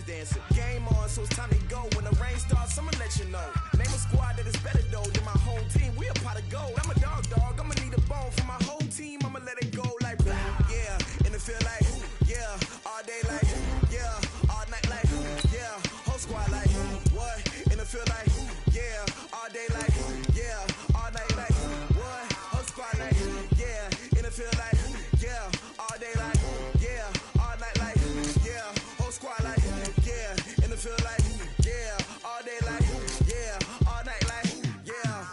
dance dancing. Game on, so it's time to go. When the rain starts, I'ma let you know. Name a squad that is better though than my whole team. We a pot of gold. I'm a dog, I'ma need a bone for my whole team. I'ma let it go like, yeah. And it feel like, yeah. All day like, yeah. All night like, yeah. Whole squad like, what? And it feel like, yeah. All day like, yeah. All night like, what? Whole squad like, yeah. And it feel like, yeah. All day like, yeah. All night like, yeah. Whole squad like, yeah. And it feel like, yeah. All day like, yeah. All night like, yeah.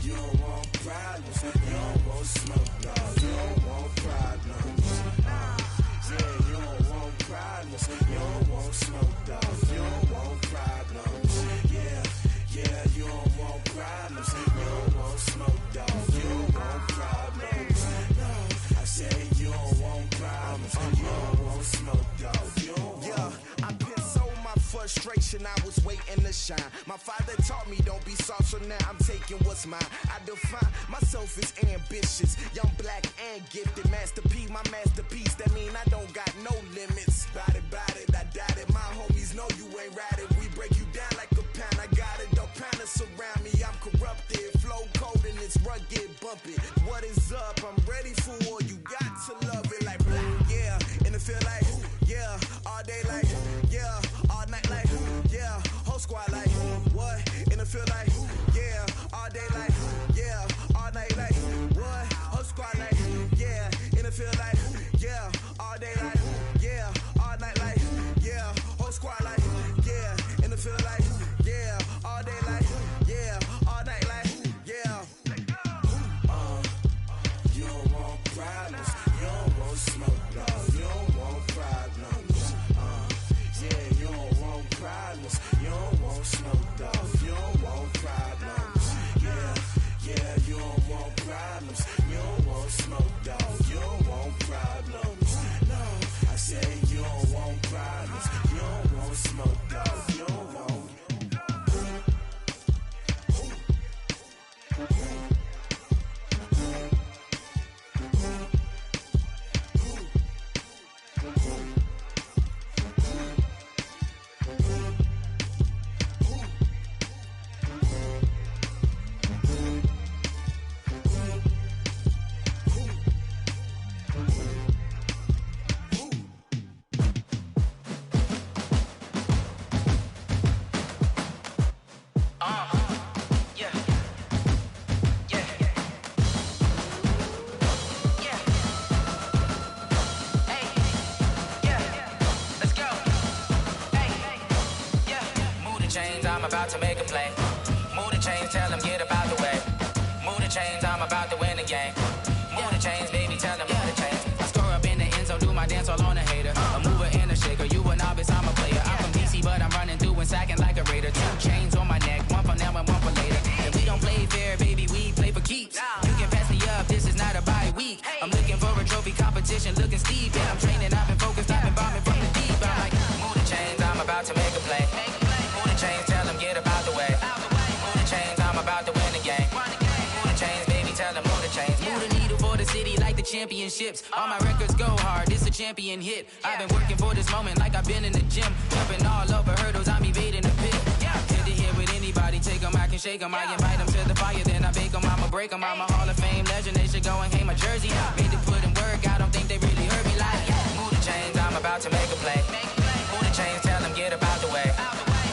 You don't want problems. You don't want smoke, no. You don't want problems. Yeah, you don't want problems. You don't want smoke, dog. You don't want problems. Yeah, yeah, you don't want problems. You don't want smoke, dog. You don't want problems. No, I say you don't want problems. You don't want smoke, dog. You don't want. Yeah, I've been so my frustration, I was waiting to shine. My father taught me don't be soft, so now I'm taking what's mine. I define myself as ambitious, young, black, and gifted. Master P, my masterpiece. That mean I don't got no limits. Bout it, I doubt it. My homies know you ain't ratted. We break you down like a pound. I got it, don't pound us around me. I'm corrupted, flow cold and it's rugged, bumpy. What is up? I'm ready for war. You got to love it like black, yeah. And it feel like, yeah. All day like, yeah. All night like, yeah. Whole squad like, what? And it feel like, yeah. All day like, yeah. All night like, what? Whole squad like, yeah. And it feel like, yeah. All day like, yeah. All night like, yeah. Whole squad like, yeah. And it feel like, yeah. All day like, yeah. All night like, yeah. You don't want problems. You don't want smoke, no. You don't want problems. Yeah, you don't want problems. You don't want smoke, dog. You don't want problems. Yeah, yeah, you don't want problems. You don't want smoke, dog. You don't want problems. No, I say you don't want problems. You don't want smoke, dog. You don't want. I'm about to make a play. Move the chains, tell them get up out the way. Move the chains, I'm about to win the game. Move the chains, baby, tell them move the chains. I score up in the end zone, do my dance all on a hater. A mover and a shaker, you a novice, I'm a player. I'm from DC, but I'm running through and sacking like a raider. 2 chains on my neck, one for now and one for later. And we don't play fair, baby, we play for keeps. You can pass me up, this is not a bye week. I'm looking for a trophy competition, looking steep. And I'm training, I've been focused, I've been bombing from the deep. I'm like, move the chains, I'm about to make a play. Move the chains, tell them get up out the way. Move the chains, I'm about to win the game. Move the chains, baby, tell them move the chains. Move the needle for the city like the championships. All my records go hard, this a champion hit. I've been working for this moment like I've been in the gym. Jumping all over hurdles, I'm evading the pit. Head to head with anybody, take them, I can shake them. I invite them to the fire, then I bake them, I'ma break them. I'm a Hall of Fame legend, they should go and hang my jersey. Made to put in work, I don't think they really heard me like, move the chains, I'm about to make a play. Move the chains, tell them get up out the way.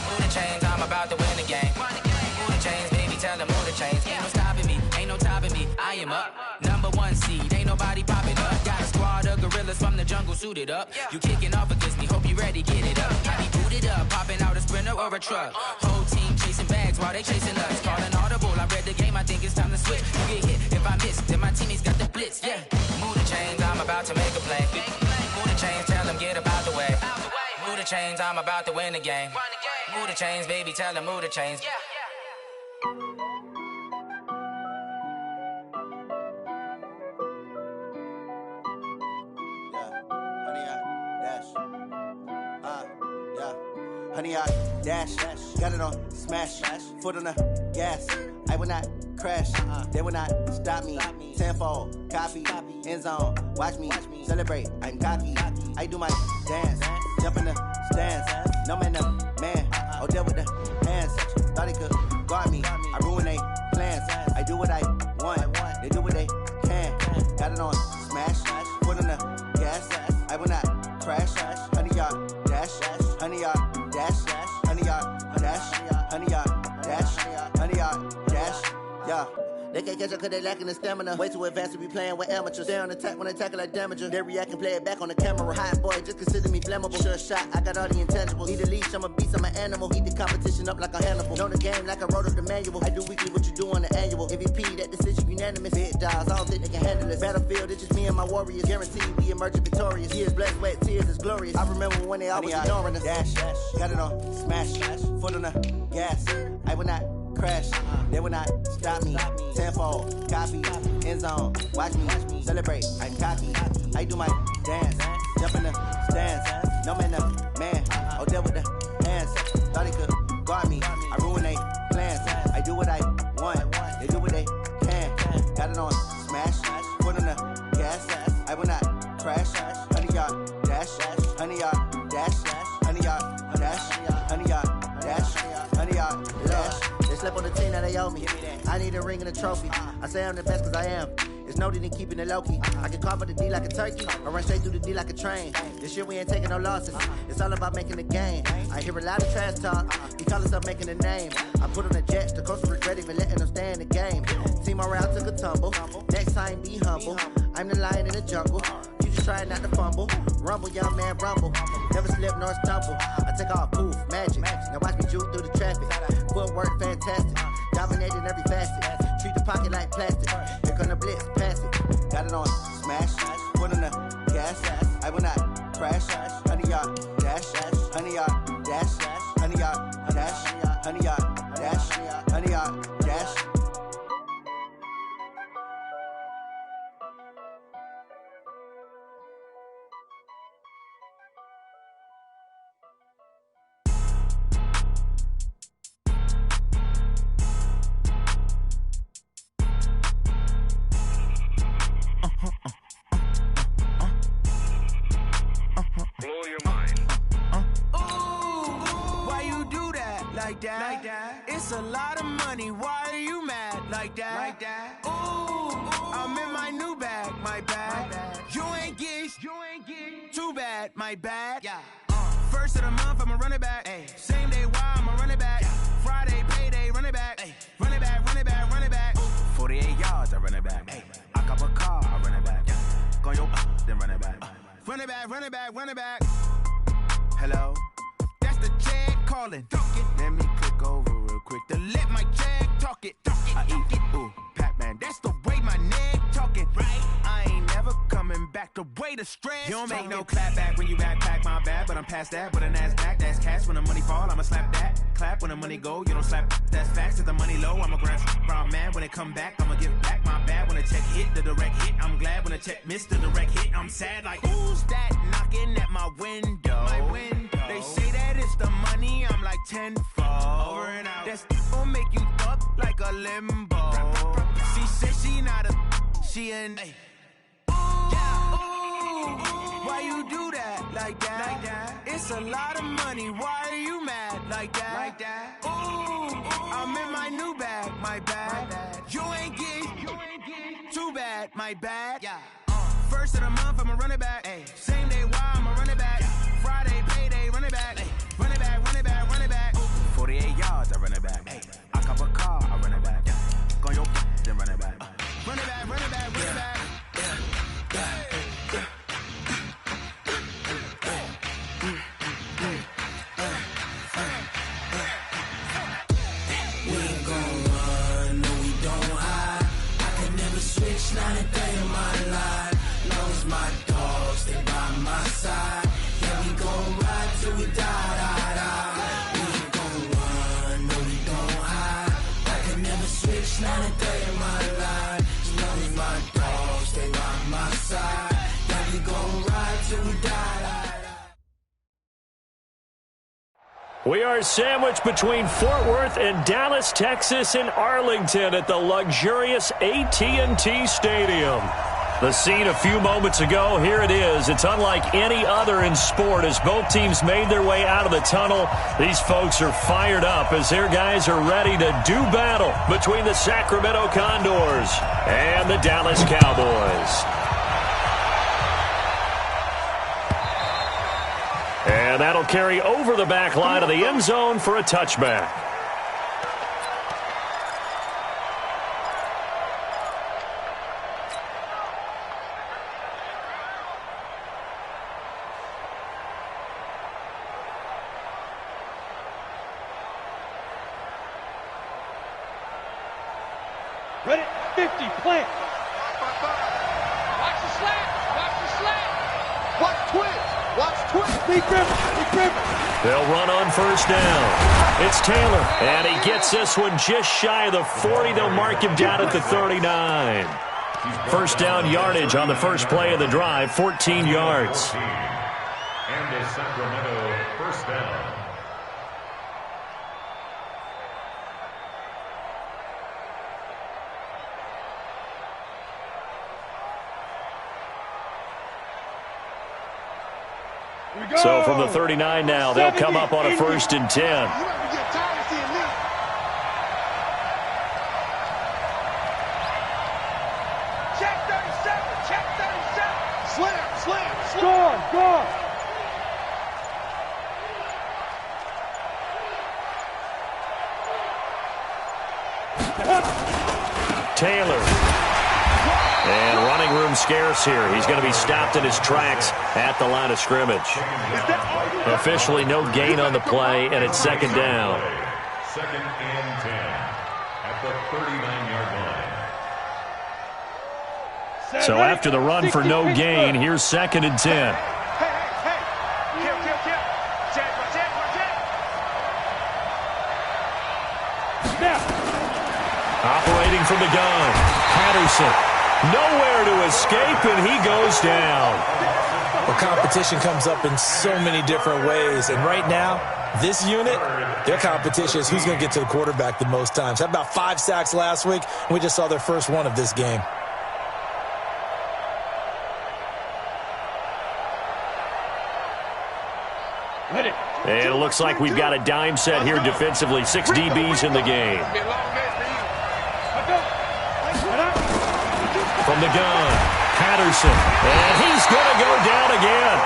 Move the chains, I'm about to win the game. Move the chains, baby, tell them move the chains. Ain't no stopping me, ain't no topping me. I am up, #1 seed, ain't nobody popping up. Got a squad of gorillas from the jungle suited up. You kicking off against me, hope you ready, get it up. I be booted up, popping out a Sprinter or a truck. Whole team chasing bags while they chasing us. Calling audible, I read the game, I think it's time to switch. You get hit if I miss, then my teammates got the blitz, yeah. Move the chains, I'm about to make a play. Move the chains, tell them get up out the way. Move the chains, I'm about to win the game. Move the chains, baby, tell them move the chains. Honey, I dash, got it on smash, foot on the gas. I will not crash. They will not stop me. Tenfold, copy, end zone. Watch me celebrate. I'm cocky. I do my dance, jump in the stands. No man, no man. Oh, deal with the hands. Thought he could guard me. I ruin they plans. I do what I want. They do what they can. Got it on smash. Put on the gas. I will not crash. 100 yard dash. 100 yard dash. 100 yard dash. 100 yard dash. 100 yard dash. Yeah. They can't catch up cause they lacking the stamina. Way too advanced to be playing with amateurs. Stay on attack when they tackle like damager. They react and play it back on the camera. Hot boy, just consider me flammable. Sure shot, I got all the intangibles. Need a leash, I'm a beast, I'm an animal. Heat the competition up like a Hannibal. Know the game like I wrote up the manual. I do weekly what you do on the annual. MVP, that decision unanimous. Big dogs, I don't think they can handle this. Battlefield, it's just me and my warriors. Guaranteed we emerging victorious. Years blessed, wet tears is glorious. I remember when they always ignoring us. Dash, got it on smash. Foot on the gas. I will not crash. They will not stop me. Tenfold, copy, end zone. Watch me celebrate. I'm cocky. I do my dance, jump in the stands. No man, no man. Oh, deal with the hands. Thought he could guard me. I ruin they plans. I do what I want. They do what they can. Got it on smash. Put on the gas. I will not crash. 100 yard dash. 100 yard dash. 100 yard dash. 100 yard dash. 100 yard dash. They slept on the team, now they owe me. I need a ring and a trophy. I say I'm the best cause I am. It's no need in keeping it low-key. I can carve the D like a turkey, or run straight through the D like a train. This year we ain't taking no losses. It's all about making the game. I hear a lot of trash talk. He call himself making a name. I put on the jets, the coach will regret even letting them stay in the game. Team around took a tumble. Next time be humble. I'm the lion in the jungle. You just trying not to fumble. Rumble, young man, rumble. Never slip nor stumble. I take off, poof, magic. Now watch me juke through the traffic. Footwork fantastic. Dominating every facet. Treat the pocket like plastic. Here come the blitz, pass it. Got it on smash. Put on the gas. I will not crash. 100 yard dash. 100 yard dash. 100 yard dash. 100 yard dash. 100 yard dash. Blow your mind. Why you do that? Like that? It's a lot of money. Why are you mad? Like that? Ooh, I'm in my new bag. My bag. You ain't get. Too bad. My bad. Yeah. First of the month, I'ma run it back. Ay. Same day, why I'ma run it back. Friday, payday, run it back. Ay. Run it back, run it back, run it back. 48 yards, I run it back. Ay. I cop a car, I run it back. Go yo, then run it back. Run it back, run it back, run it back. Hello? That's the jag calling. Let me click over real quick to let my jag talk it. I eat it, ooh, Pac-Man. That's the way my neck talking. Right? I ain't never coming back the way the stress. You don't make no clap back when you backpack, my bad, but I'm past that. With a NASDAQ, that's cash. When the money fall, I'ma slap that. Clap when the money go, you don't slap. That's facts. If the money low, I'ma grab brown man. When it come back, I'ma give back my bad. When the check hit, the direct hit. I'm glad when the check missed the direct hit. I'm sad like, who's that knocking at my window? My window. They say that it's the money, I'm like tenfold. Over and out. That's gon' make you fuck like a limbo. She said she not a, she an. Why you do that? Like that? It's a lot of money. Why are you mad? Like that? Ooh, I'm in my new bag. My bad. You ain't get. Too bad. My bad. Yeah. First of the month, I'ma run it back. Ay. Same day, why I'ma run it back. Friday, payday, run it back. Ay. Run it back, run it back, run it back. 48 yards, I run it back. Ay. I cop a car, I run it back. Go yo, then run it back. Run it back, run it back, run it back. Not a day in my life. Lost my dogs, they by my side. Yeah, we gon' ride till we die. We ain't gon' run, no, we don't hide. I can never switch, not a day in my life. Lost my dogs. We are sandwiched between Fort Worth and Dallas, Texas, and Arlington at the luxurious AT&T Stadium. The scene a few moments ago, here it is. It's unlike any other in sport as both teams made their way out of the tunnel. These folks are fired up as their guys are ready to do battle between the Sacramento Condors and the Dallas Cowboys. And that'll carry over the back line of the end zone for a touchback. Ready, 50, plant. Watch the slant, watch the slant. Watch twitch. Watch twitch. Big river. They'll run on first down. It's Taylor, and he gets this one just shy of the 40. They'll mark him down at the 39. First down yardage on the first play of the drive, 14 yards. And a Sacramento first down. So from the 39 now, they'll come up on a 1st and 10. Check 37, check 37. Slam. Score. Taylor. And running room scarce here. He's going to be stopped in his tracks at the line of scrimmage. Officially no gain on the play, and it's second down. 2nd and 10 at the 39-yard line. So after the run for no gain, here's 2nd and 10. Operating from the gun, Patterson. Nowhere to escape, and he goes down. Well, competition comes up in so many different ways, and right now, this unit, their competition is who's going to get to the quarterback the most times. Had about 5 sacks last week, and we just saw their first one of this game. And it looks like we've got a dime set here defensively. 6 DBs in the game. From the gun, Patterson, and he's going to go down again.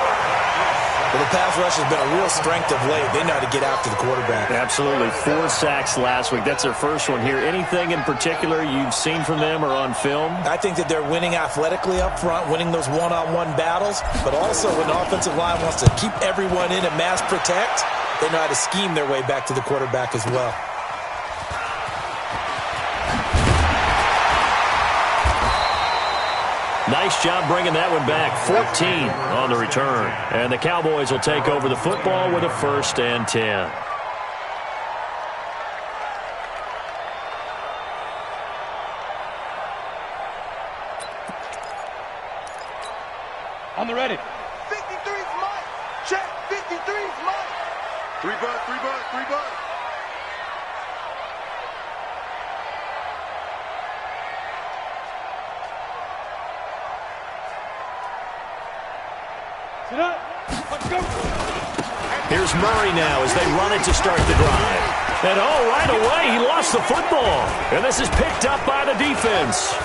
Well, the pass rush has been a real strength of late. They know how to get after the quarterback. Absolutely. 4 sacks last week. That's their first one here. Anything in particular you've seen from them or on film? I think that they're winning athletically up front, winning those one-on-one battles, but also when the offensive line wants to keep everyone in and mass protect, they know how to scheme their way back to the quarterback as well. Nice job bringing that one back. 14 on the return. And the Cowboys will take over the football with a 1st and 10. On the ready. 53's Mike. Check. 53's Mike. 3 bucks. Sit up. Let's go. Here's Murray now as they run it to start the drive. And right away he lost the football. And this is picked up by the defense.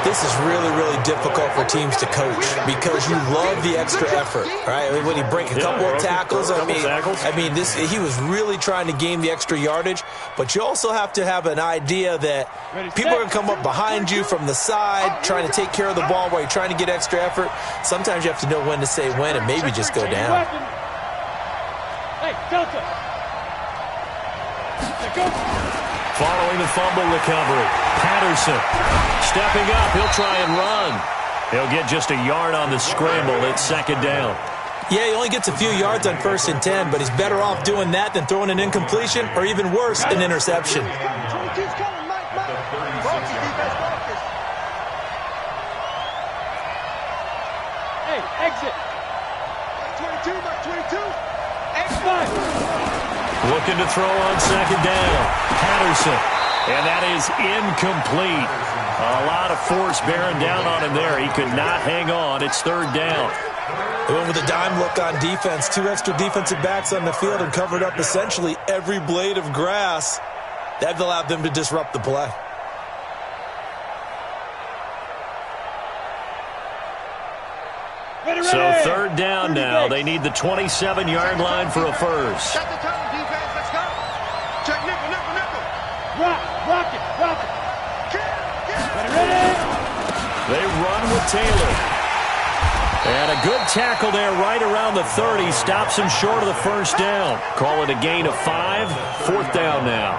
This is really, really difficult for teams to coach because you love the extra effort, right? When he break a couple of tackles, I mean, he was really trying to gain the extra yardage, but you also have to have an idea that people are going to come up behind you from the side trying to take care of the ball while you're trying to get extra effort. Sometimes you have to know when to say when and maybe just go down. Hey, Delta. Following the fumble recovery, Patterson stepping up. He'll try and run. He'll get just a yard on the scramble. It's 2nd down. Yeah, he only gets a few yards on 1st and 10, but he's better off doing that than throwing an incompletion or even worse, an interception. 22's coming, Mike. Focus, defense, focus. Hey, exit. 22, Mike. Looking to throw on second down. Patterson. And that is incomplete. A lot of force bearing down on him there. He could not hang on. It's third down. They went with a dime look on defense. 2 extra defensive backs on the field and covered up essentially every blade of grass. That allowed them to disrupt the play. So third down now. They need the 27-yard line for a first. Set the tone, defense. Let's go. Check nickel, nickel, nickel. Rock it. Ready? They run with Taylor. And a good tackle there right around the 30. Stops him short of the first down. Call it a gain of 5. Fourth down now.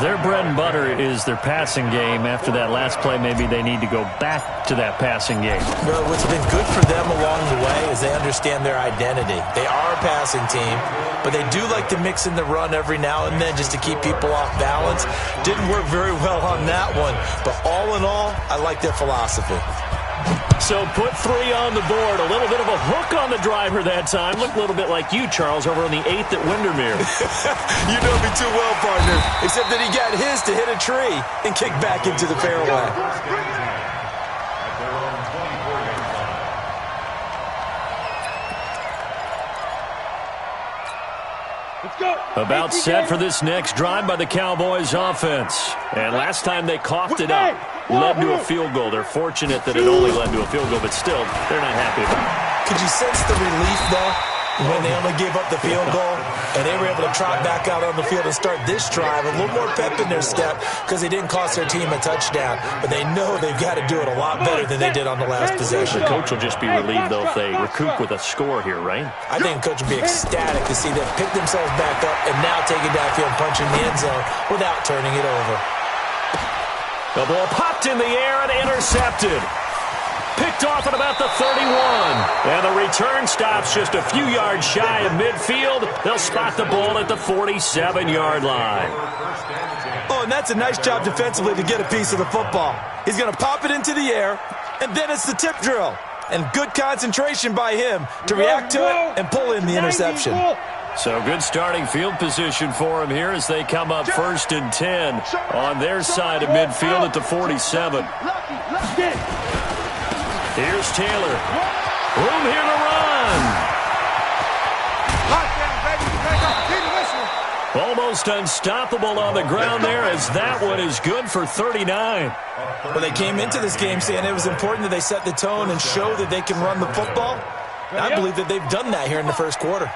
Their bread and butter is their passing game. After that last play, maybe they need to go back to that passing game. Well, what's been good for them along the way is they understand their identity. They are a passing team, but they do like to mix in the run every now and then just to keep people off balance. Didn't work very well on that one, but all in all, I like their philosophy. So put 3 on the board. A little bit of a hook on the driver that time. Looked a little bit like you, Charles, over on the 8th at Windermere. You know me too well, partner. Except that he got his to hit a tree and kick back into the fairway. About set for this next drive by the Cowboys offense. And last time they coughed it up, led to a field goal. They're fortunate that it only led to a field goal, but still, they're not happy about it. Could you sense the relief, though, when they only gave up the field goal and they were able to trot back out on the field and start this drive? A little more pep in their step because they didn't cost their team a touchdown, but they know they've got to do it a lot better than they did on the last possession. The coach will just be relieved, though, if they recoup with a score here, right? I think the coach will be ecstatic to see them pick themselves back up and now take it downfield and punch in the end zone without turning it over. The ball popped in the air and intercepted. Picked off at about the 31. And the return stops just a few yards shy of midfield. They'll spot the ball at the 47-yard line. Oh, and that's a nice job defensively to get a piece of the football. He's going to pop it into the air, and then it's the tip drill. And good concentration by him to react to it and pull in the interception. So good starting field position for him here as they come up 1st and 10 on their side of midfield at the 47. Here's Taylor. Room here to run. Almost unstoppable on the ground there as that one is good for 39. Well, they came into this game saying it was important that they set the tone and show that they can run the football. And I believe that they've done that here in the first quarter.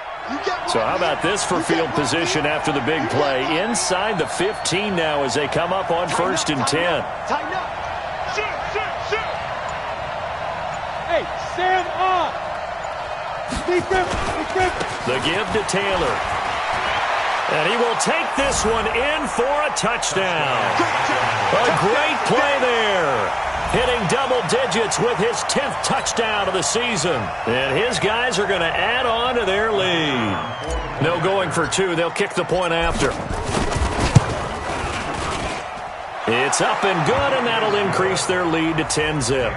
So how about this for field position after the big play? Inside the 15 now as they come up on 1st and 10. Tighten up. Shoot. Hey, stand up. The give to Taylor. And he will take this one in for a touchdown. A great play there. Hitting double digits with his 10th touchdown of the season. And his guys are going to add on to their lead. No going for 2. They'll kick the point after. It's up and good, and that'll increase their lead to 10-zip.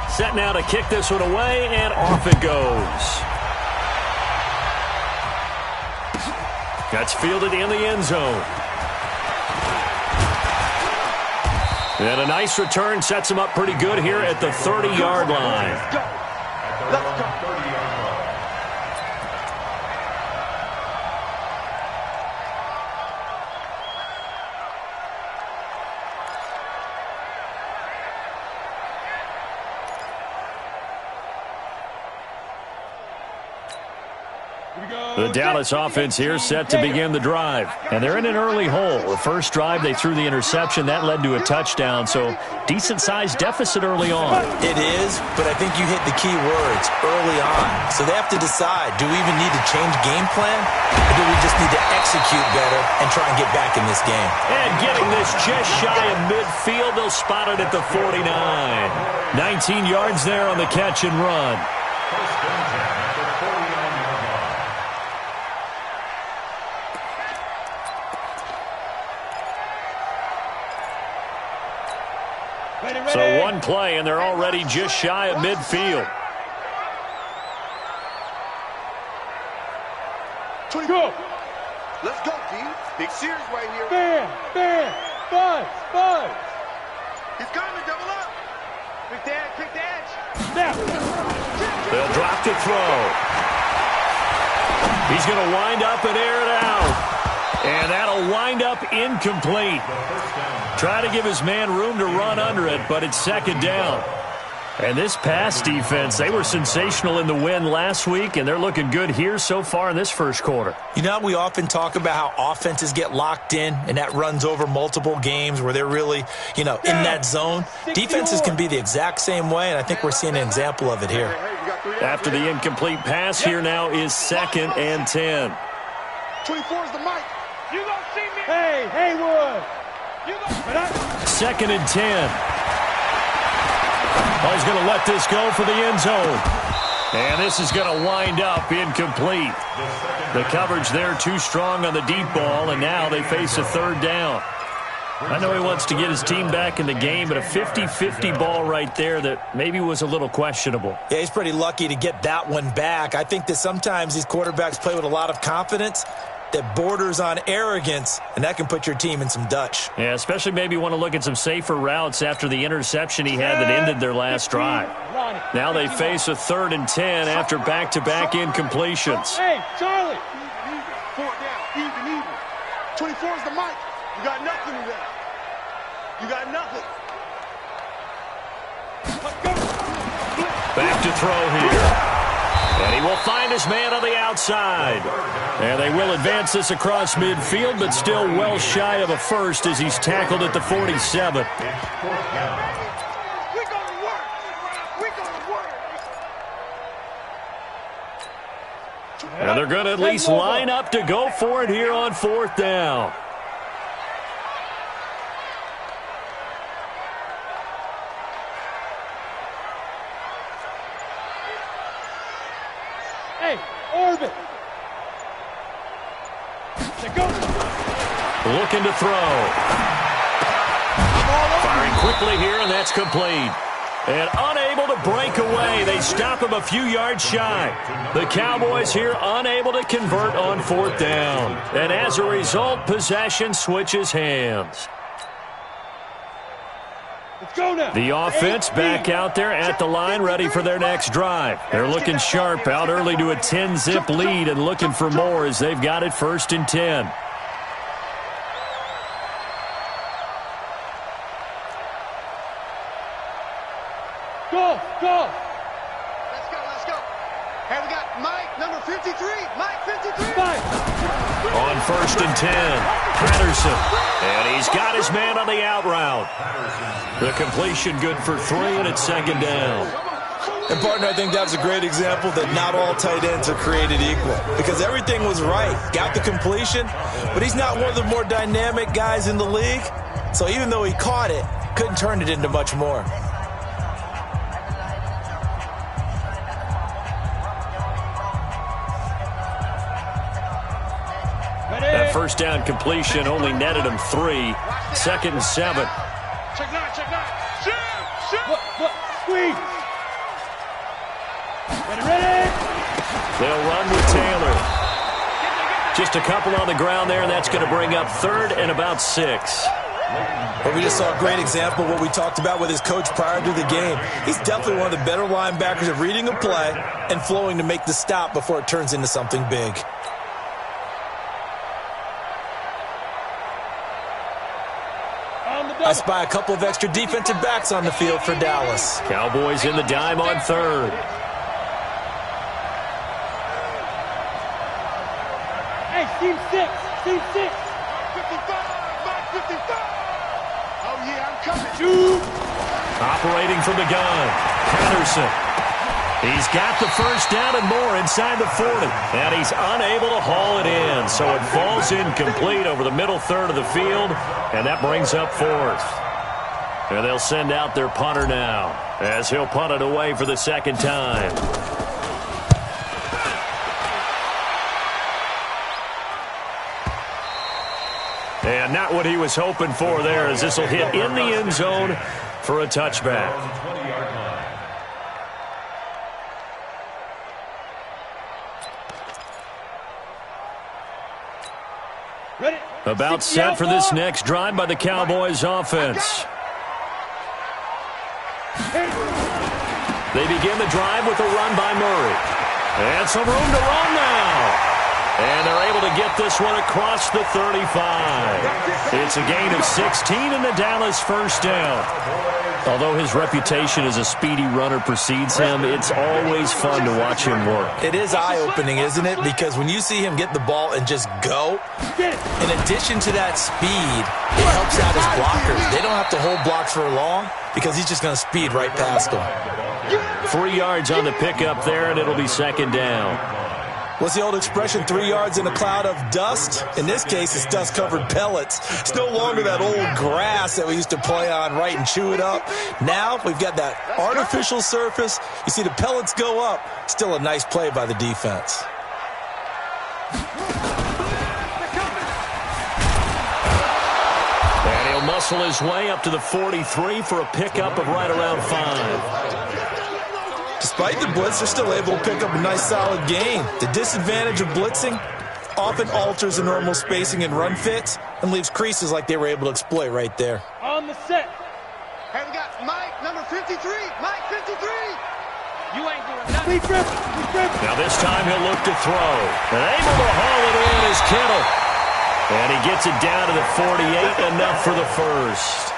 Set now to kick this one away, and off it goes. That's fielded in the end zone. And a nice return sets him up pretty good here at the 30-yard line. Let's go. The Dallas offense here set to begin the drive. And they're in an early hole. The first drive, they threw the interception. That led to a touchdown, so decent-sized deficit early on. It is, but I think you hit the key words early on. So they have to decide, do we even need to change game plan? Or do we just need to execute better and try and get back in this game? And getting this just shy of midfield, they'll spot it at the 49. 19 yards there on the catch and run. So one play, and they're already just shy of midfield. Go. Let's go, D. Big series right here. Buzz. He's coming, double up. Quick the edge. They'll drop to throw. He's going to wind up and air it out. And that'll wind up incomplete. Try to give his man room to run under it, but it's second down. And this pass defense, they were sensational in the win last week, and they're looking good here so far in this first quarter. You know, we often talk about how offenses get locked in, and that runs over multiple games where they're really, in that zone. Defenses can be the exact same way, and I think we're seeing an example of it here. After the incomplete pass, here now is 2nd and 10. 24 is the mic. You gonna see me? Hey, Haywood. 2nd and 10. Oh, he's going to let this go for the end zone. And this is going to wind up incomplete. The coverage there too strong on the deep ball, and now they face a third down. I know he wants to get his team back in the game, but a 50-50 ball right there that maybe was a little questionable. Yeah, he's pretty lucky to get that one back. I think that sometimes these quarterbacks play with a lot of confidence that borders on arrogance, and that can put your team in some Dutch. Yeah, especially maybe want to look at some safer routes after the interception he had that ended their last drive. Now they face a 3rd and 10 after back-to-back incompletions. Hey, Charlie. Fourth down, even. 24 is the mic. You got nothing in there. You got nothing. Back to throw here. And he will find his man on the outside. And they will advance this across midfield, but still well shy of a first as he's tackled at the 47. We're gonna work. And they're going to at least line up to go for it here on 4th down. Hey, Orbit. Looking to throw. Firing quickly here, and that's complete. And unable to break away. They stop him a few yards shy. The Cowboys here unable to convert on 4th down. And as a result, possession switches hands. The offense back out there at the line, ready for their next drive. They're looking sharp, out early to a 10-zip lead and looking for more as they've got it 1st and 10. Go. Let's go. Hey, we got Mike, number 53. Mike, 53. On 1st and 10, Patterson. And he's got his man on the out route. The completion good for 3, and it's 2nd down. And, partner, I think that's a great example that not all tight ends are created equal. Because everything was right. Got the completion, but he's not one of the more dynamic guys in the league. So even though he caught it, couldn't turn it into much more. That first down completion only netted him 3. 2nd and 7. Check nine. Shoot. Squeeze. Ready. They'll run with Taylor. Just a couple on the ground there, and that's going to bring up 3rd and about 6. But we just saw a great example of what we talked about with his coach prior to the game. He's definitely one of the better linebackers of reading a play and flowing to make the stop before it turns into something big. I spy a couple of extra defensive backs on the field for Dallas. Cowboys in the dime on 3rd. Hey, team 6. 55. Mike 55. Oh, yeah, I'm coming. Operating from the gun, Patterson. He's got the first down and more inside the 40. And he's unable to haul it in. So it falls incomplete over the middle third of the field. And that brings up 4th. And they'll send out their punter now as he'll punt it away for the 2nd time. And not what he was hoping for there, as this will hit in the end zone for a touchback. About set for this next drive by the Cowboys offense. They begin the drive with a run by Murray. And some room to run now. And they're able to get this one across the 35. It's a gain of 16 and the Dallas first down. Although his reputation as a speedy runner precedes him, it's always fun to watch him work. It is eye-opening, isn't it? Because when you see him get the ball and just go, in addition to that speed, it helps out his blockers. They don't have to hold blocks for long because he's just going to speed right past them. 3 yards on the pickup there, and it'll be second down. What's the old expression, 3 yards in a cloud of dust? In this case, it's dust-covered pellets. It's no longer that old grass that we used to play on, right, and chew it up. Now we've got that artificial surface. You see the pellets go up. Still a nice play by the defense. And he'll muscle his way up to the 43 for a pickup of right around 5. Despite the blitz, they're still able to pick up a nice solid gain. The disadvantage of blitzing often alters the normal spacing and run fits and leaves creases like they were able to exploit right there. On the set. Hey, we got Mike, number 53. Mike, 53. You ain't doing nothing. Now this time he'll look to throw. And able to haul it in is Kittle. And he gets it down to the 48, enough for the first.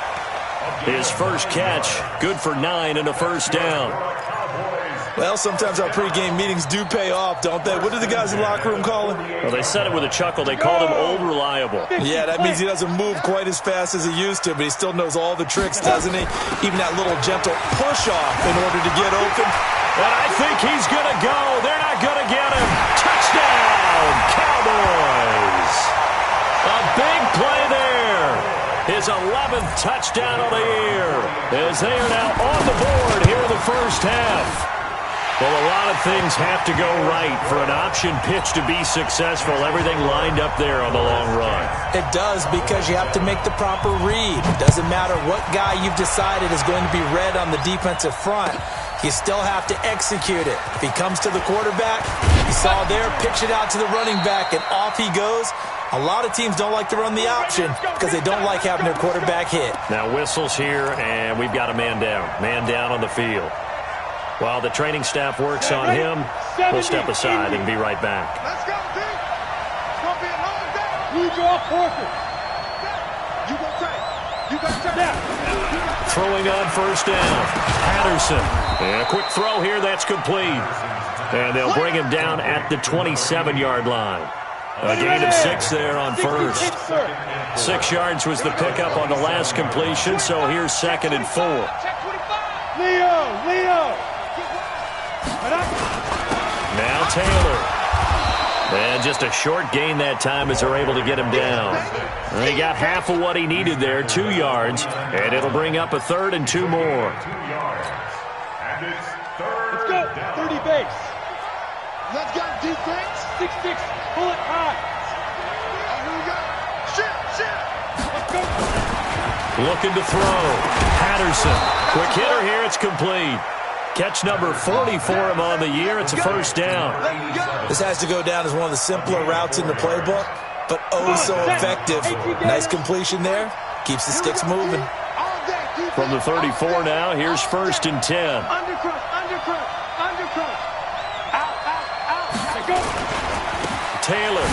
His first catch, good for 9 and a first down. Well, sometimes our pregame meetings do pay off, don't they? What do the guys in the locker room call him? Well, they said it with a chuckle. They called him Old Reliable. Yeah, that means he doesn't move quite as fast as he used to, but he still knows all the tricks, doesn't he? Even that little gentle push-off in order to get open. And I think he's going to go. They're not going to get him. Touchdown, Cowboys. A big play there. His 11th touchdown of the year, as they are now on the board here in the first half. Well, a lot of things have to go right for an option pitch to be successful. Everything lined up there on the long run. It does, because you have to make the proper read. It doesn't matter what guy you've decided is going to be read on the defensive front. You still have to execute it. If he comes to the quarterback, you saw there, pitch it out to the running back, and off he goes. A lot of teams don't like to run the option because they don't like having their quarterback hit. Now whistles here, and we've got a man down. Man down on the field. While the training staff works on him, we'll step aside and be right back. Let's go, team. It's going to be a long day. You draw Parker. You go track. You got track. Throwing on first down. Patterson. And a quick throw here. That's complete. And they'll bring him down at the 27-yard line. A gain of 6 there on first. 6 yards was the pickup on the last completion, so here's second and 4. Leo. Now Taylor. And just a short gain that time as they're able to get him down. And he got half of what he needed there, 2 yards, and it'll bring up a third and 2 more. 2 yards. And it's third Let's go. down. 30 base. Let's go, defense. 6-6. Pull it high. Here we go. Shit. Let's go. Looking to throw. Patterson. Quick hitter here. It's complete. Catch number 40 for him on the year. It's a first down. This has to go down as one of the simpler routes in the playbook, but oh so effective. Nice completion there. Keeps the sticks moving. From the 34 now, here's first and 10. Undercrush. Out. Go. Taylor.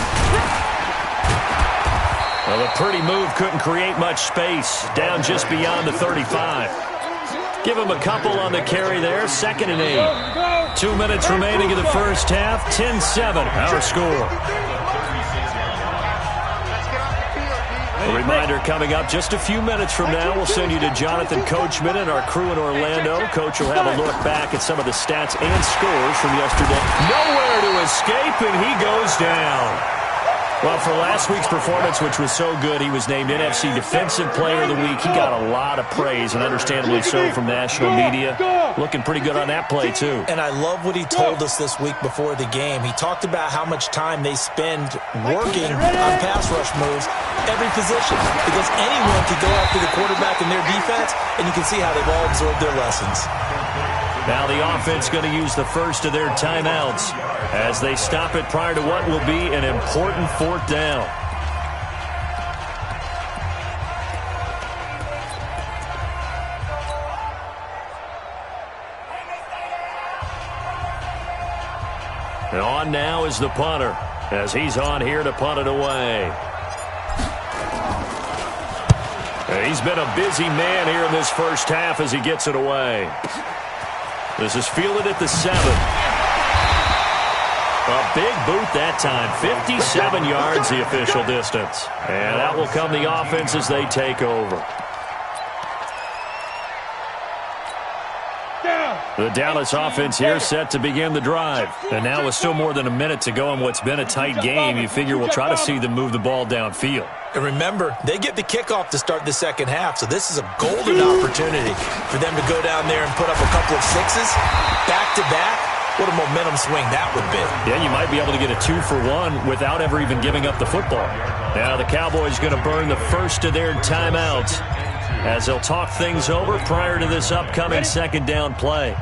Well, a pretty move couldn't create much space. Down just beyond the 35. Give him a couple on the carry there. Second and 8. 2 minutes remaining in the first half. 10-7, our score. A reminder coming up just a few minutes from now. We'll send you to Jonathan Coachman and our crew in Orlando. Coach will have a look back at some of the stats and scores from yesterday. Nowhere to escape, and he goes down. Well, for last week's performance, which was so good, he was named NFC Defensive Player of the Week. He got a lot of praise, and understandably so, from national media. Looking pretty good on that play, too. And I love what he told us this week before the game. He talked about how much time they spend working on pass rush moves, every position, because anyone can go after the quarterback in their defense, and you can see how they've all absorbed their lessons. Now the offense going to use the first of their timeouts as they stop it prior to what will be an important fourth down. And on now is the punter as he's on here to punt it away. He's been a busy man here in this first half as he gets it away. This is fielded at the 7. A big boot that time. 57 yards the official distance. And that will come the offense as they take over. The Dallas offense here set to begin the drive. And now with still more than a minute to go in what's been a tight game, you figure we'll try to see them move the ball downfield. And remember, they get the kickoff to start the second half, so this is a golden opportunity for them to go down there and put up a couple of sixes back-to-back. What a momentum swing that would be. Yeah, you might be able to get a 2-for-1 without ever even giving up the football. Now the Cowboys going to burn the first of their timeouts as they'll talk things over prior to this upcoming second down play.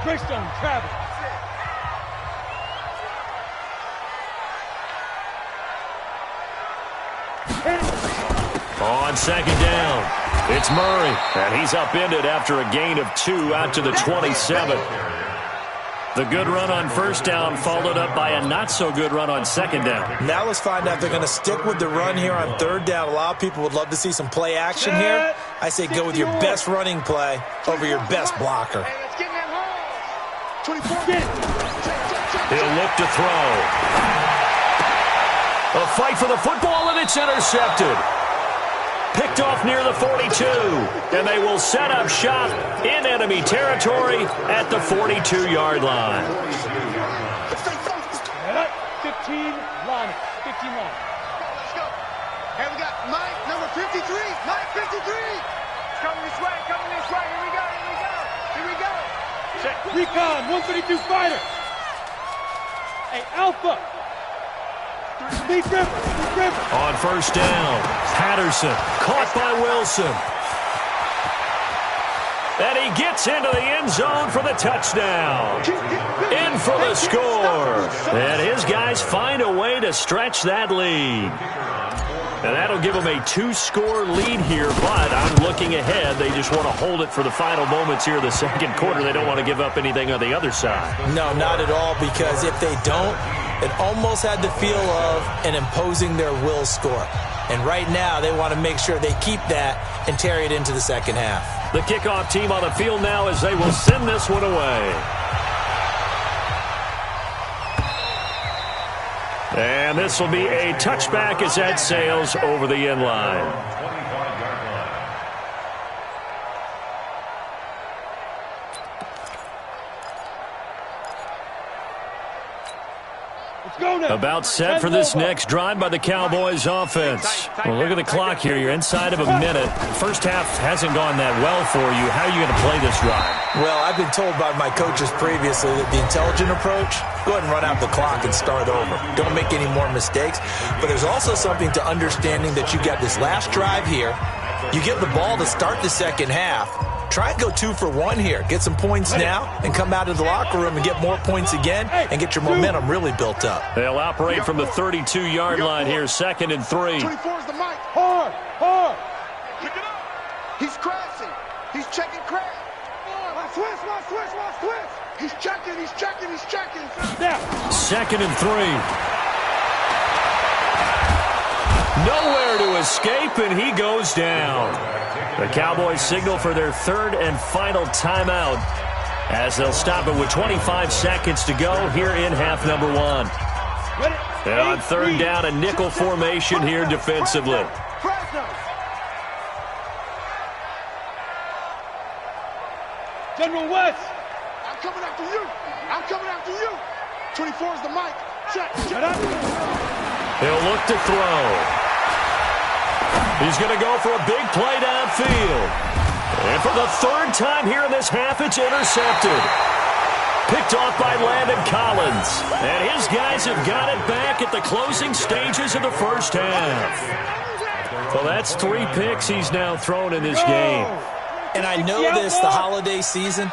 Greystone, Travis. On second down, it's Murray, and he's upended after a gain of 2 out to the 27. The good run on first down followed up by a not-so-good run on second down. Now let's find out if they're going to stick with the run here on third down. A lot of people would love to see some play action here. I say go with your best running play over your best blocker. He'll look to throw. A fight for the football, and it's intercepted. Picked off near the 42, and they will set up shop in enemy territory at the 42-yard line. 15 line. 15 line. Let's go. Hey, we got Mike, number 53. Mike, 53. It's coming this way, coming this way. Here we go, here we go. Here we go. Check. Recon, 132 fighter. Hey, Alpha. Lee Griffin. On first down, Patterson caught by Wilson. And he gets into the end zone for the touchdown. In for the score. And his guys find a way to stretch that lead. And that'll give them a 2-score lead here, but I'm looking ahead. They just want to hold it for the final moments here of the second quarter. They don't want to give up anything on the other side. No, not at all, because if they don't, it almost had the feel of an imposing their will score. And right now, they want to make sure they keep that and carry it into the second half. The kickoff team on the field now as they will send this one away. And this will be a touchback as that sails over the end line. About set for this next drive by the Cowboys offense. Well, look at the clock here. You're inside of a minute. First half hasn't gone that well for you. How are you going to play this drive? Well, I've been told by my coaches previously that the intelligent approach, go ahead and run out the clock and start over. Don't make any more mistakes. But there's also something to understanding that you got this last drive here. You get the ball to start the second half. Try and go 2 for 1 here. Get some points now and come out of the locker room and get more points again and get your momentum really built up. They'll operate from the 32-yard line here, 2nd and 3. 24 is the mic. Hard. Pick it up. He's crashing. He's checking crash. Watch twist. He's checking. Now. 2nd and 3. Nowhere to escape, and he goes down. The Cowboys signal for their third and final timeout as they'll stop it with 25 seconds to go here in half number 1. And on third down, a nickel formation here defensively. General West. I'm coming after you. 24 is the mic. He'll look to throw. He's going to go for a big play downfield. And for the third time here in this half, it's intercepted. Picked off by Landon Collins. And his guys have got it back at the closing stages of the first half. Well, that's 3 picks he's now thrown in this game. And I know this, the holiday season,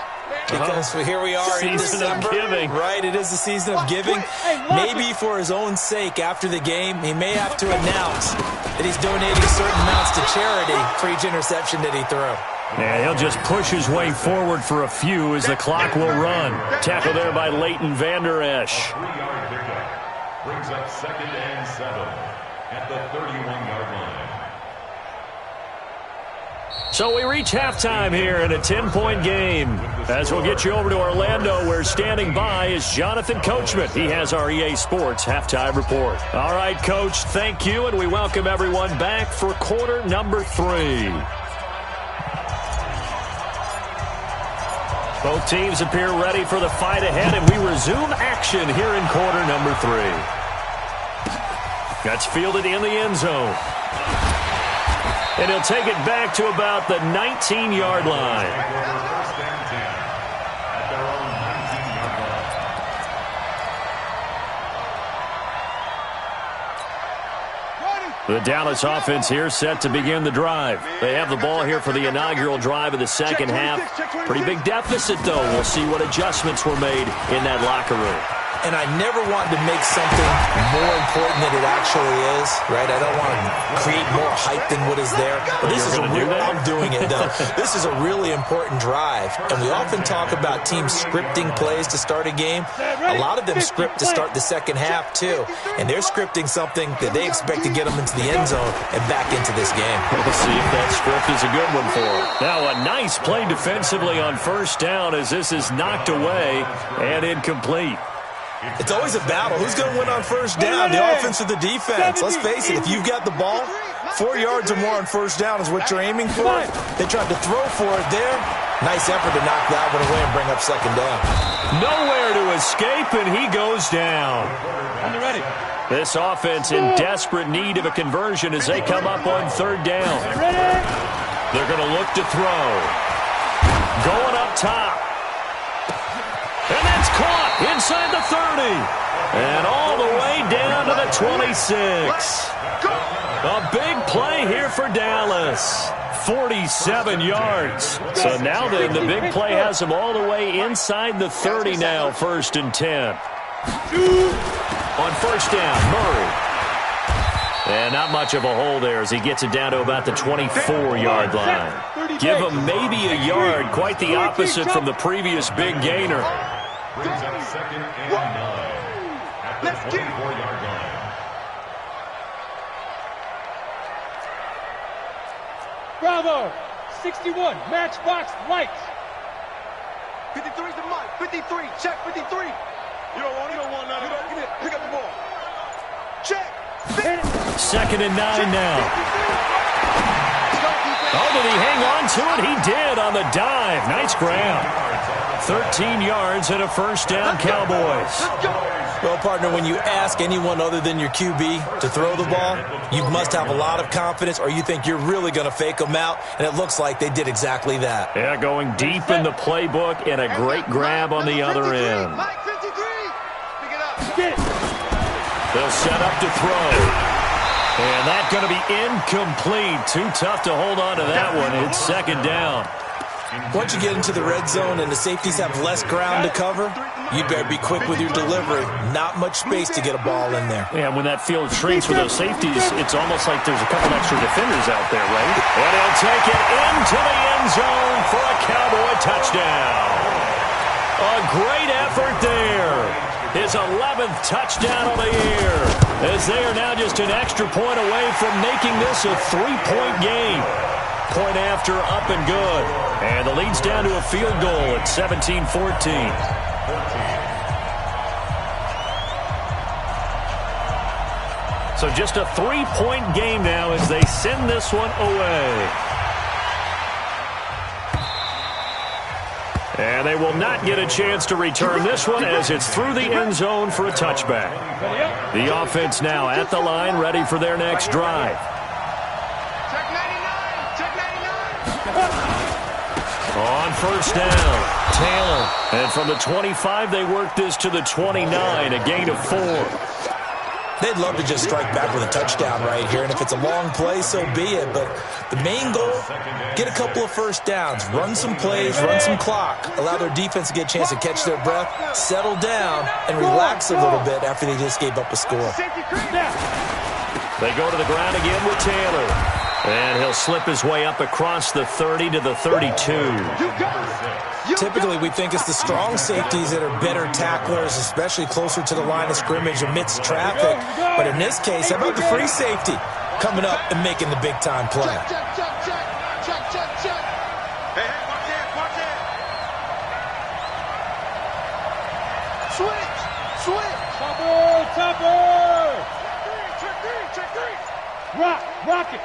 because here we are in December, right? It is the season of giving. Maybe for his own sake, after the game, he may have to announce that he's donating certain amounts to charity for each interception that he threw. Yeah, he'll just push his way forward for a few as the clock will run. Tackle there by Leighton Vander Esch. 3-yard pickup brings up 2nd and 7 at the 31-yard line. So we reach halftime here in a 10-point game. As we'll get you over to Orlando, where standing by is Jonathan Coachman. He has our EA Sports halftime report. All right, Coach, thank you, and we welcome everyone back for quarter number 3. Both teams appear ready for the fight ahead, and we resume action here in quarter number 3. That's fielded in the end zone. And he'll take it back to about the 19-yard line. First and 10 at their own 19-yard line. The Dallas offense here set to begin the drive. They have the ball here for the inaugural drive of the second half. Pretty big deficit, though. We'll see what adjustments were made in that locker room. And I never wanted to make something more important than it actually is, right? I don't want to create more hype than what is there. But this is I'm doing it, though. This is a really important drive. And we often talk about teams scripting plays to start a game. A lot of them script to start the second half, too. And they're scripting something that they expect to get them into the end zone and back into this game. We'll see if that script is a good one for them. Now, a nice play defensively on first down as this is knocked away and incomplete. It's always a battle. Who's going to win on first down, the offense or the defense? Let's face it, if you've got the ball, 4 yards or more on first down is what you're aiming for. They tried to throw for it there. Nice effort to knock that one away and bring up second down. Nowhere to escape, and he goes down. Ready. This offense in desperate need of a conversion as they come up on third down. They're going to look to throw. Going up top. And that's caught inside the 30. And all the way down to the 26. A big play here for Dallas. 47 yards. So now then, the big play has them all the way inside the 30 now, 1st and 10. On first down, Murray. And not much of a hole there as he gets it down to about the 24-yard line. Give him maybe a yard, quite the opposite from the previous big gainer. Brings up 2nd and 9 at the 24-yard line. Bravo. 61. Matchbox lights. 53 is the mic. 53. Check 53. You don't want none of that. Get it. Pick up the ball. Check. 2nd and 9 now. Oh, did he hang on to it? He did on the dive. Nice grab. 13 yards and a first down, Cowboys. Well, partner, when you ask anyone other than your QB to throw the ball, you must have a lot of confidence or you think you're really going to fake them out, and it looks like they did exactly that. Yeah, going deep in the playbook and a great grab on the other end. They'll set up to throw. And that's going to be incomplete. Too tough to hold on to that one. It's second down. Once you get into the red zone and the safeties have less ground to cover, you better be quick with your delivery. Not much space to get a ball in there. Yeah, when that field shrinks with those safeties, it's almost like there's a couple extra defenders out there, right? And he'll take it into the end zone for a Cowboy touchdown. A great effort there. His 11th touchdown on the year, as they are now just an extra point away from making this a 3-point game. Point after, up and good. And the lead's down to a field goal at 17-14. So just a 3-point game now as they send this one away. And they will not get a chance to return this one as it's through the end zone for a touchback. The offense now at the line, ready for their next drive. Check 99. Check 99. On first down, Taylor. And from the 25, they work this to the 29, a gain of 4. They'd love to just strike back with a touchdown right here, and if it's a long play, so be it. But the main goal, get a couple of first downs, run some plays, run some clock, allow their defense to get a chance to catch their breath, settle down, and relax a little bit after they just gave up a score. They go to the ground again with Taylor. And he'll slip his way up across the 30 to the 32. Typically, we think it's the strong safeties that are better tacklers, especially closer to the line of scrimmage amidst traffic. But in this case, how about the free safety coming up and making the big-time play? Check, check, check, check. Check, check, check. Hey, watch it, watch it. Switch, switch. Topper. Check three, check three. Rock it.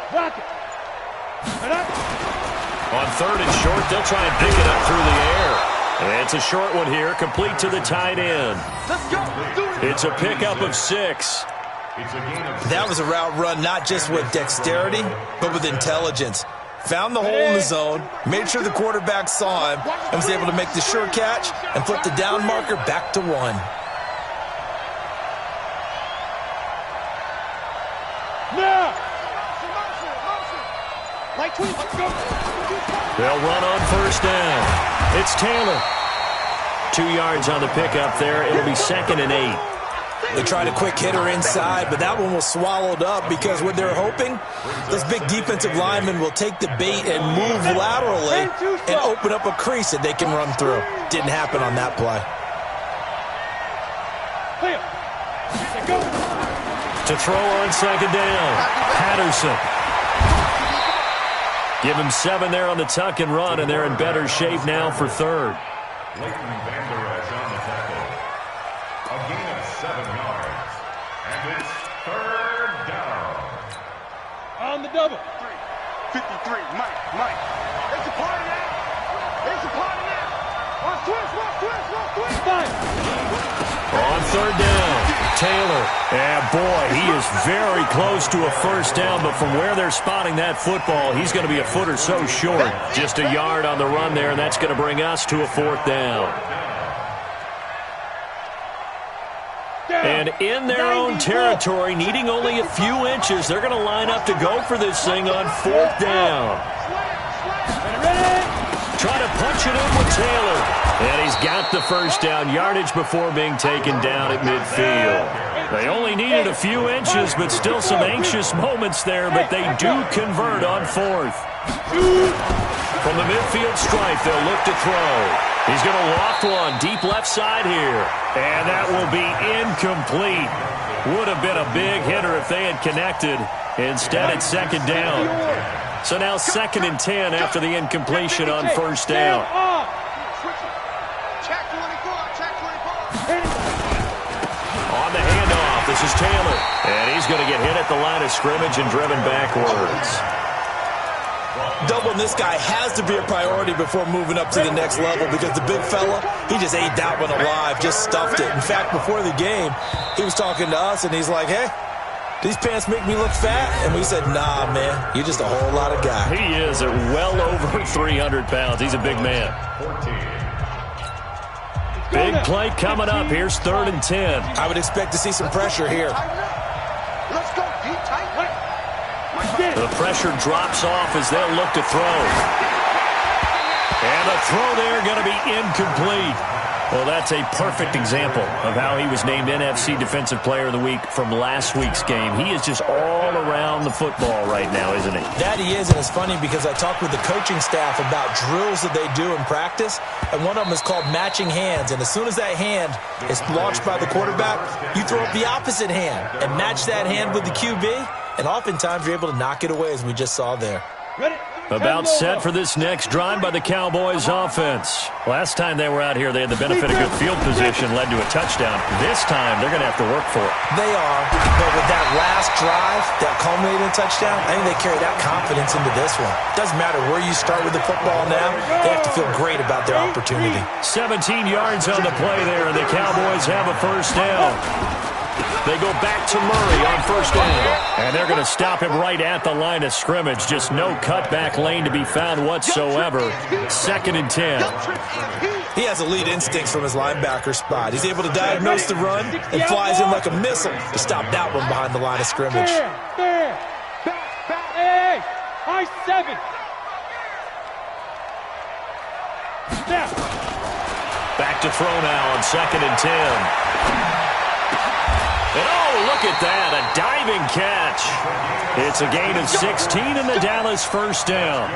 On third and short, they'll try and pick it up through the air. And it's a short one here, complete to the tight end. Let's go. Let's do it. It's a pickup of 6. That was a route run not just with dexterity, but with intelligence. Found the hole in the zone, made sure the quarterback saw him, and was able to make the sure catch and flip the down marker back to 1. Now! Like 20. Let's go. They'll run on first down. It's Taylor. 2 yards on the pickup there. It'll be 2nd and 8. They tried a quick hitter inside, but that one was swallowed up because what they're hoping, those big defensive linemen will take the bait and move laterally and open up a crease that they can run through. Didn't happen on that play. To throw on second down, Patterson. Give him 7 there on the tuck and run, and they're in better shape now for third. Leighton Vander Esch on the tackle. A gain of 7 yards. And it's third down. On the double. 53. Mike. It's a party now. It's a party now. One twist. On third down, Taylor. And boy, he is very close to a first down, but from where they're spotting that football, he's going to be a foot or so short. Just a yard on the run there, and that's going to bring us to a 4th down. And in their own territory, needing only a few inches, they're going to line up to go for this thing on 4th down. Try to punch it in with Taylor. And he's got the first down, yardage before being taken down at midfield. They only needed a few inches, but still some anxious moments there, but they do convert on 4th. From the midfield stripe, they'll look to throw. He's going to loft one deep left side here. And that will be incomplete. Would have been a big hitter if they had connected. Instead, it's 2nd down. So now 2nd and 10 after the incompletion on first down. Check 24. On the handoff, this is Taylor. And he's going to get hit at the line of scrimmage and driven backwards. Doubling this guy has to be a priority before moving up to the next level because the big fella, he just ate that one alive, just stuffed it. In fact, before the game, he was talking to us, and he's like, hey, these pants make me look fat? And we said, nah, man, you're just a whole lot of guy. He is at well over 300 pounds. He's a big man. Big play coming up. Here's 3rd and 10. I would expect to see some pressure here. Let's go. Deep tight. The pressure drops off as they'll look to throw. And the throw there going to be incomplete. Well, that's a perfect example of how he was named NFC Defensive Player of the Week from last week's game. He is just all around the football right now, isn't he? That he is, and it's funny because I talked with the coaching staff about drills that they do in practice, and one of them is called matching hands. And as soon as that hand is launched by the quarterback, you throw up the opposite hand and match that hand with the QB, and oftentimes you're able to knock it away, as we just saw there. Ready? About set for this next drive by the Cowboys offense. Last time they were out here, they had the benefit of good field position, led to a touchdown. This time, they're going to have to work for it. They are, but with that last drive that culminated in a touchdown, I think they carry that confidence into this one. Doesn't matter where you start with the football now, they have to feel great about their opportunity. 17 yards on the play there, and the Cowboys have a first down. They go back to Murray on first down. And they're going to stop him right at the line of scrimmage. Just no cutback lane to be found whatsoever. 2nd and 10. He has elite instincts from his linebacker spot. He's able to diagnose the run and flies in like a missile to stop that one behind the line of scrimmage. There. Back. Hey. High 7. Now. Back to throw now on 2nd and 10. And oh, look at that, a diving catch. It's a gain of 16 and the Dallas first down.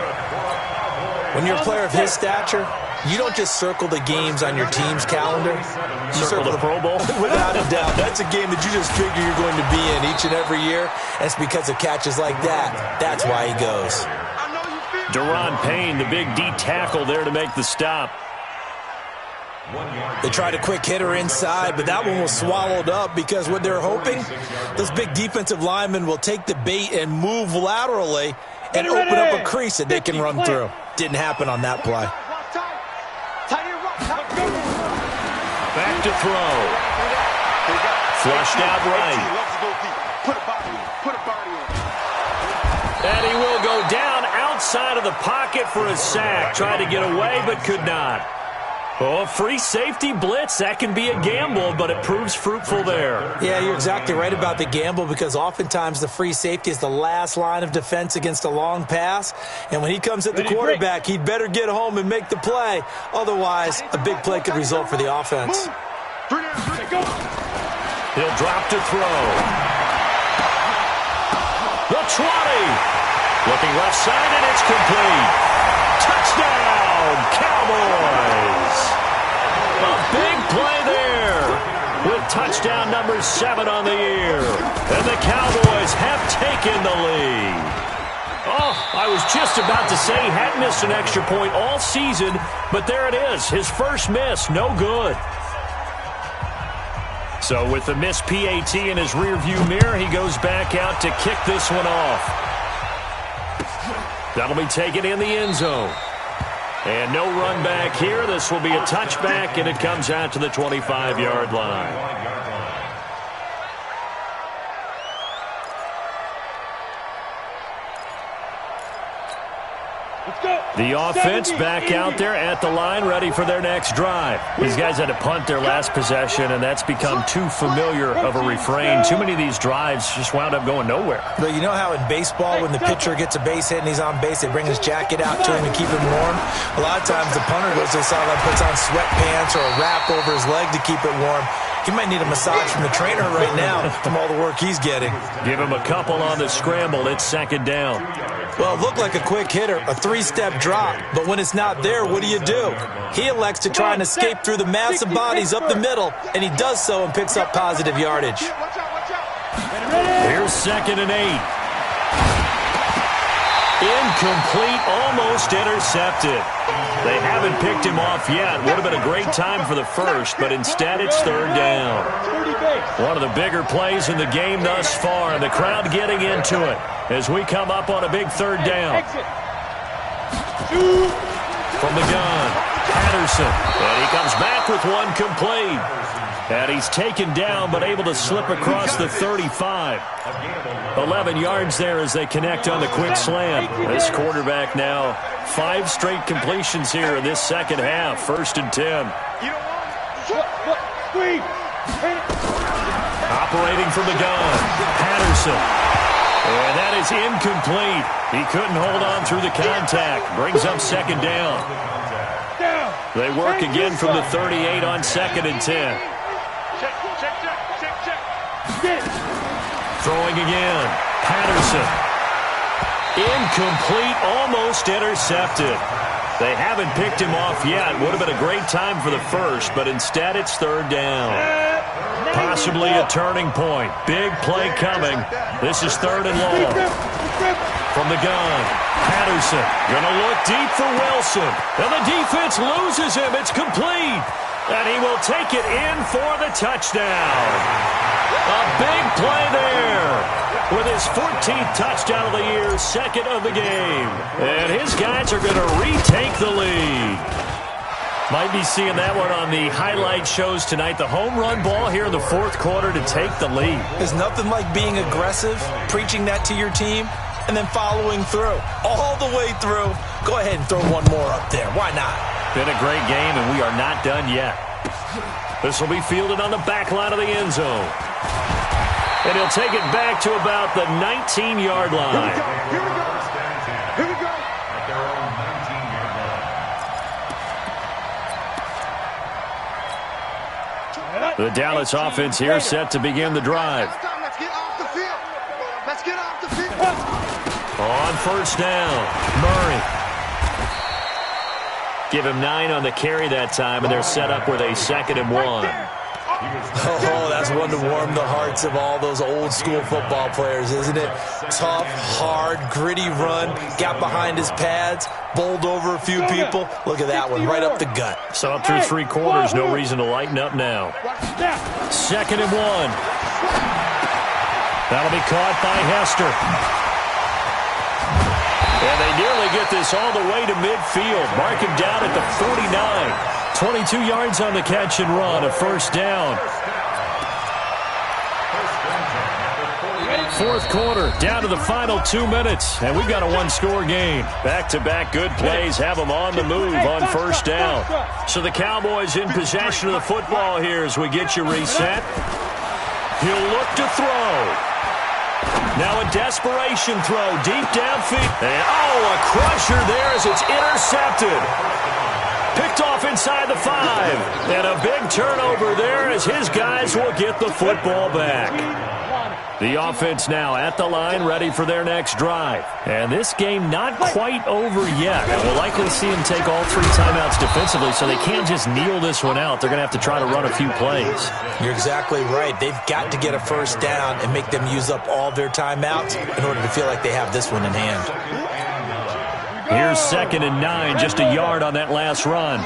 When you're a player of his stature, you don't just circle the games on your team's calendar. You circle the Pro Bowl? Without a doubt. That's a game that you just figure you're going to be in each and every year. And it's because of catches like that. That's why he goes. Deron Payne, the big D tackle there to make the stop. They tried a quick hitter inside, but that one was swallowed up because what they're hoping, those big defensive linemen will take the bait and move laterally and open up a crease that they can run through. Didn't happen on that play. Back to throw. Flushed out right. And he will go down outside of the pocket for a sack. Tried to get away, but could not. Oh, free safety blitz, that can be a gamble, but it proves fruitful there. Yeah, you're exactly right about the gamble because oftentimes the free safety is the last line of defense against a long pass. And when he comes at the quarterback, he'd better get home and make the play. Otherwise, a big play could result for the offense. He'll drop to throw. The 20. Looking left side, and it's complete. Touchdown, Cowboys. A big play there with touchdown number 7 on the year. And the Cowboys have taken the lead. Oh, I was just about to say he hadn't missed an extra point all season, but there it is. His first miss, no good. So with the missed PAT in his rearview mirror, he goes back out to kick this one off. That'll be taken in the end zone. And no run back here. This will be a touchback, and it comes out to the 25-yard line. The offense back out there at the line, ready for their next drive. These guys had to punt their last possession, and that's become too familiar of a refrain. Too many of these drives just wound up going nowhere. But you know how in baseball, when the pitcher gets a base hit and he's on base, they bring his jacket out to him to keep him warm? A lot of times the punter goes to the sideline, puts on sweatpants or a wrap over his leg to keep it warm. He might need a massage from the trainer right now from all the work he's getting. Give him a couple on the scramble. It's 2nd down. Well, it looked like a quick hitter, a 3-step drop, but when it's not there, what do? He elects to try and escape through the massive bodies up the middle, and he does so and picks up positive yardage. Here's 2nd and 8. Incomplete, almost intercepted. They haven't picked him off yet. Would have been a great time for the first, but instead it's 3rd down. One of the bigger plays in the game thus far, and the crowd getting into it as we come up on a big 3rd down. From the gun, Patterson, and he comes back with one complete. And he's taken down, but able to slip across the 35. 11 yards there as they connect on the quick slant. This quarterback now 5 straight completions here in this second half. 1st and 10. Operating from the gun, Patterson. And that is incomplete. He couldn't hold on through the contact. Brings up 2nd down. They work again from the 38 on 2nd and 10. Throwing again, Patterson. Incomplete, almost intercepted. They haven't picked him off yet. Would have been a great time for the first, but instead it's 3rd down. Posture possibly a turning point. Big play coming. This is 3rd and long. From the gun, Patterson going to look deep for Wilson. And the defense loses him. It's complete. And he will take it in for the touchdown. A big play there with his 14th touchdown of the year, 2nd of the game. And his guys are going to retake the lead. Might be seeing that one on the highlight shows tonight. The home run ball here in the 4th quarter to take the lead. There's nothing like being aggressive, preaching that to your team, and then following through. All the way through. Go ahead and throw one more up there. Why not? Been a great game, and we are not done yet. This will be fielded on the back line of the end zone. And he'll take it back to about the 19-yard line. Here we go. Here we go. At their own 19-yard line. The Dallas offense here set to begin the drive. Let's get off the field. Let's get off the field. On 1st down, Murray. Give him 9 on the carry that time, and they're set up with a 2nd and 1. Oh, that's one to warm the hearts of all those old school football players, isn't it? Tough, hard, gritty run, got behind his pads, bowled over a few people. Look at that one, right up the gut. Saw through 3 quarters, no reason to lighten up now. 2nd and 1. That'll be caught by Hester. And they nearly get this all the way to midfield. Mark him down at the 49. 22 yards on the catch and run, a 1st down. 4th quarter, down to the final 2 minutes, and we've got a 1-score game. Back-to-back good plays have them on the move on 1st down. So the Cowboys in possession of the football here as we get you reset. He'll look to throw. Now a desperation throw deep downfield. And a crusher there as it's intercepted. Picked off inside the 5. And a big turnover there as his guys will get the football back. The offense now at the line, ready for their next drive. And this game not quite over yet. And we'll likely see them take all 3 timeouts defensively, so they can't just kneel this one out. They're going to have to try to run a few plays. You're exactly right. They've got to get a 1st down and make them use up all their timeouts in order to feel like they have this one in hand. Here's 2nd and 9, just a yard on that last run.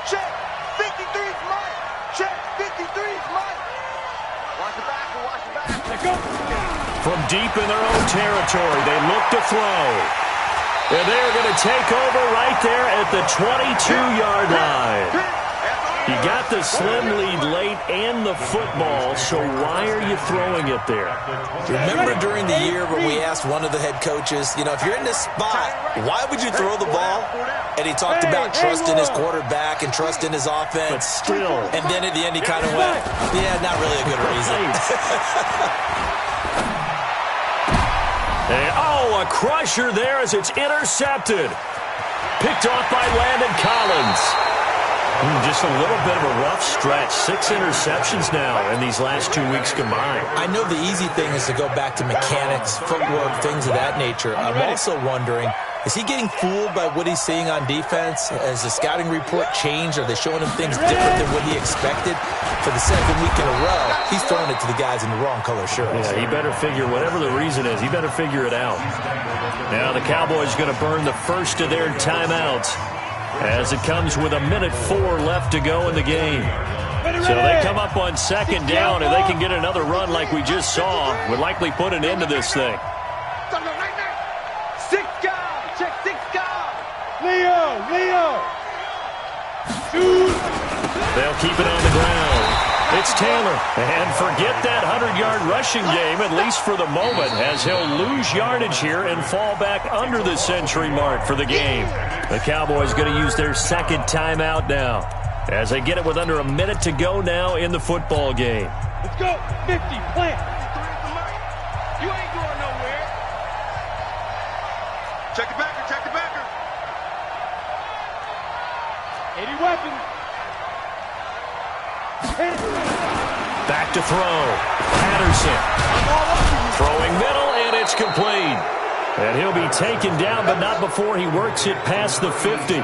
Check. 53's mine. Check. 53's mine. Watch the back. Watch the back. Let's go. From deep in their own territory, they look to throw. And they're going to take over right there at the 22-yard line. You got the slim lead late and the football, so why are you throwing it there? Remember during the year when we asked one of the head coaches, if you're in this spot, why would you throw the ball? And he talked about trust in his quarterback and trust in his offense. But still. And then at the end he kind of went, yeah, not really a good reason. And, a crusher there as it's intercepted. Picked off by Landon Collins. Just a little bit of a rough stretch. 6 interceptions now in these last 2 weeks combined. I know the easy thing is to go back to mechanics, footwork, things of that nature. I'm also wondering, is he getting fooled by what he's seeing on defense? Has the scouting report changed? Are they showing him things different than what he expected? For the 2nd week in a row, he's throwing it to the guys in the wrong color shirts. Yeah, he better figure, whatever the reason is, he better figure it out. Now the Cowboys going to burn the first of their timeouts as it comes with 1:04 left to go in the game. So they come up on 2nd down, and they can get another run like we just saw. Would likely put an end to this thing. 6 guys. Check 6 guys. Leo. They'll keep it on the ground. It's Taylor. And forget that 100-yard rushing game, at least for the moment, as he'll lose yardage here and fall back under the century mark for the game. The Cowboys going to use their 2nd timeout now as they get it with under a minute to go now in the football game. Let's go. 50. Plant. You ain't going nowhere. Check the backer. 80 weapons. Back to throw. Patterson. Throwing middle, and it's complete. And he'll be taken down, but not before he works it past the 50.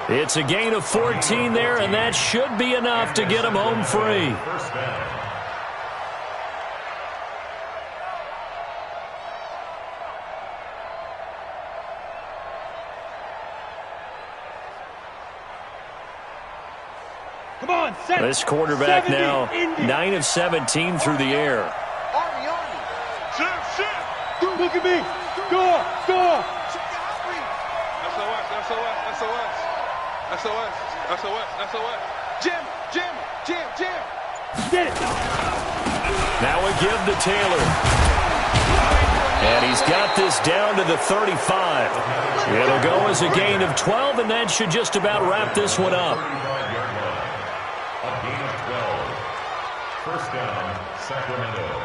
It's a gain of 14 there, and that should be enough to get him home free. Come on, this quarterback now 9 of 17 through the air. Look at me. Score. SOS. Jim. Get it. Now we give to Taylor. And he's got this down to the 35. It'll go as a gain of 12, and that should just about wrap this one up. A gain of 12. First down, Sacramento.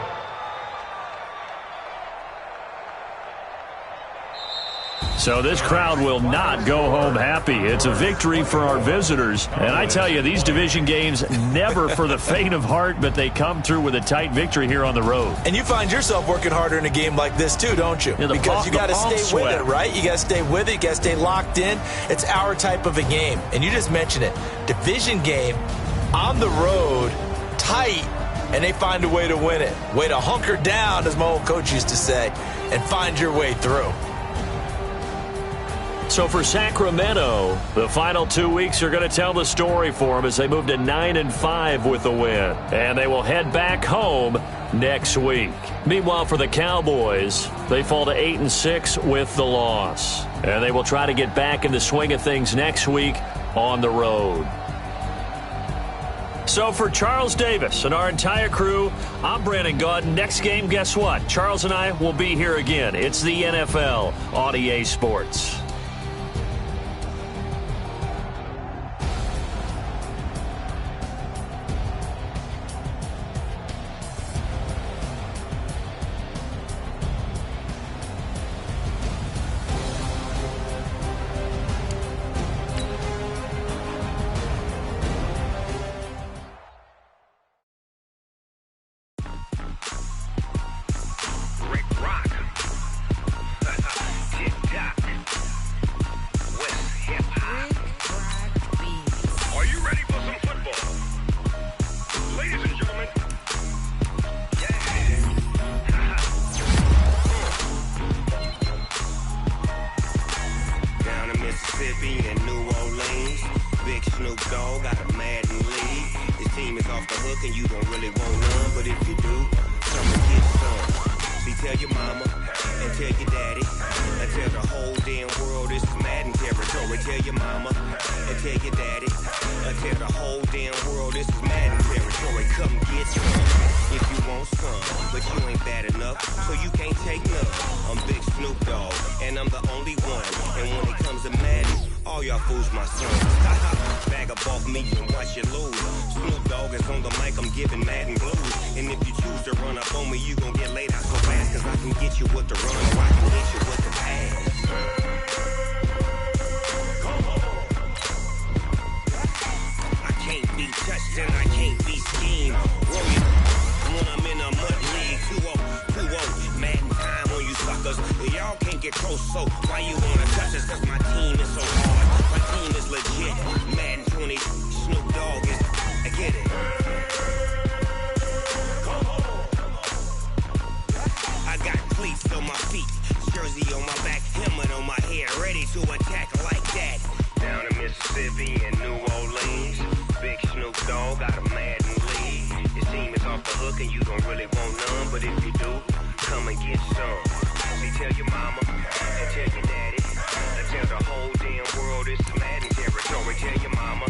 So this crowd will not go home happy. It's a victory for our visitors. And I tell you, these division games, never for the faint of heart, but they come through with a tight victory here on the road. And you find yourself working harder in a game like this too, don't you? Yeah, because you got to stay with it, right? You got to stay with it. You got to stay locked in. It's our type of a game. And you just mentioned it. Division game, on the road, tight, and they find a way to win it. Way to hunker down, as my old coach used to say, and find your way through. So for Sacramento, the final 2 weeks are going to tell the story for them as they move to 9-5 with the win. And they will head back home next week. Meanwhile, for the Cowboys, they fall to 8-6 with the loss. And they will try to get back in the swing of things next week on the road. So for Charles Davis and our entire crew, I'm Brandon Gaudin. Next game, guess what? Charles and I will be here again. It's the NFL on EA Sports. Mississippi and New Orleans. Big Snoop Dogg got a Madden league. His team is off the hook and you don't really want none, but if you do, come and get some. See, tell your mama and tell your daddy and tell the whole damn world this is Madden territory. Tell your mama and tell your daddy and tell the whole damn world this is Madden territory. Come get some if you want some, but you ain't bad enough, so you can't take none. I'm Big Snoop Dogg and I'm the only one, and when it comes to Madden, all y'all fools my sons. Bag up off me and watch you lose. Snoop Dogg is on the mic, I'm giving Madden blues. And if you choose to run up on me, you gon' get laid out so fast, cause I can get you with the run or I can get you with the pass. I can't be touched and I can't be schemed. Roll you when I'm in a mud league. 2-0, Madden time on you suckers. Y'all can't get close, so why you wanna touch us? Cause my team is so hard. My team is legit. Madden 20, Snoop Dogg is, I get it. I got cleats on my feet, jersey on my back, helmet on my head, ready to attack like that. Down in Mississippi and New Orleans, Big Snoop Dogg got a Madden league. His team is off the hook and you don't really want none, but if you do, come and get some. See, tell your mama and tell your daddy and tell the whole damn world it's Madden territory. Tell your mama